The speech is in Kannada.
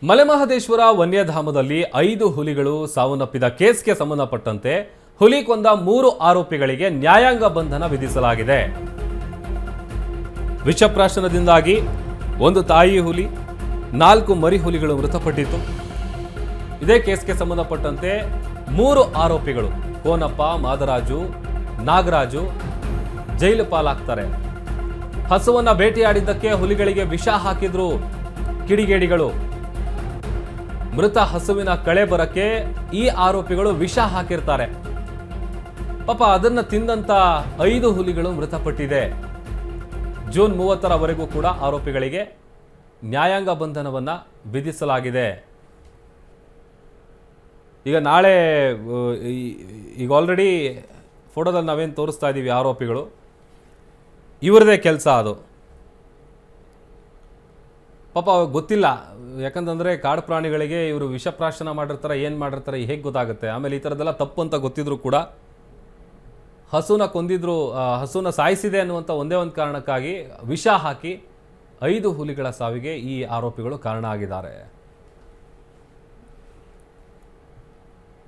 ಮಲೆಮಹದೇಶ್ವರ ವನ್ಯಧಾಮದಲ್ಲಿ 5 ಹುಲಿಗಳು ಸಾವನ್ನಪ್ಪಿದ ಕೇಸ್ಗೆ ಸಂಬಂಧಪಟ್ಟಂತೆ ಹುಲಿ ಕೊಂದ 3 ಆರೋಪಿಗಳಿಗೆ ನ್ಯಾಯಾಂಗ ಬಂಧನ ವಿಧಿಸಲಾಗಿದೆ. ವಿಷಪ್ರಾಶನದಿಂದಾಗಿ ಒಂದು ತಾಯಿ ಹುಲಿ 4 ಮರಿ ಹುಲಿಗಳು ಮೃತಪಟ್ಟಿತ್ತು. ಇದೇ ಕೇಸ್ಗೆ ಸಂಬಂಧಪಟ್ಟಂತೆ 3 ಆರೋಪಿಗಳು ಕೋನಪ್ಪ, ಮಾದರಾಜು, ನಾಗರಾಜು ಜೈಲು ಪಾಲಾಗ್ತಾರೆ. ಹಸುವನ್ನ ಬೇಟೆಯಾಡಿದ್ದಕ್ಕೆ ಹುಲಿಗಳಿಗೆ ವಿಷ ಹಾಕಿದ್ರು ಕಿಡಿಗೇಡಿಗಳು. ಮೃತ ಹಸುವಿನ ಕಳೆ ಬರಕ್ಕೆ ಈ ಆರೋಪಿಗಳು ವಿಷ ಹಾಕಿರ್ತಾರೆ. ಪಾಪ ಅದನ್ನ ತಿಂದಂತ 5 ಹುಲಿಗಳು ಮೃತಪಟ್ಟಿದೆ. ಜೂನ್ 30ರವರೆಗೂ ಕೂಡ ಆರೋಪಿಗಳಿಗೆ ನ್ಯಾಯಾಂಗ ಬಂಧನವನ್ನ ವಿಧಿಸಲಾಗಿದೆ. ಈಗ ನಾಳೆ ಈಗ ಆಲ್ರೆಡಿ ಫೋಟೋದಲ್ಲಿ ನಾವೇನು ತೋರಿಸ್ತಾ ಇದ್ದೀವಿ ಆರೋಪಿಗಳು, ಇವರದೇ ಕೆಲಸ ಅದು. ಪಾಪ ಗೊತ್ತಿಲ್ಲ, ಯಾಕಂತಂದರೆ ಕಾಡು ಪ್ರಾಣಿಗಳಿಗೆ ಇವರು ವಿಷಪ್ರಾಶನ ಮಾಡಿರ್ತಾರೆ, ಏನು ಮಾಡಿರ್ತಾರೆ ಹೇಗೆ ಗೊತ್ತಾಗುತ್ತೆ. ಆಮೇಲೆ ಈ ಥರದ್ದೆಲ್ಲ ತಪ್ಪು ಅಂತ ಗೊತ್ತಿದ್ರು ಕೂಡ ಹಸುನ ಕೊಂದಿದ್ರು, ಹಸುನ ಸಾಯಿಸಿದೆ ಅನ್ನುವಂಥ ಒಂದೇ ಒಂದು ಕಾರಣಕ್ಕಾಗಿ ವಿಷ ಹಾಕಿ 5 ಹುಲಿಗಳ ಸಾವಿಗೆ ಈ ಆರೋಪಿಗಳು ಕಾರಣ ಆಗಿದ್ದಾರೆ.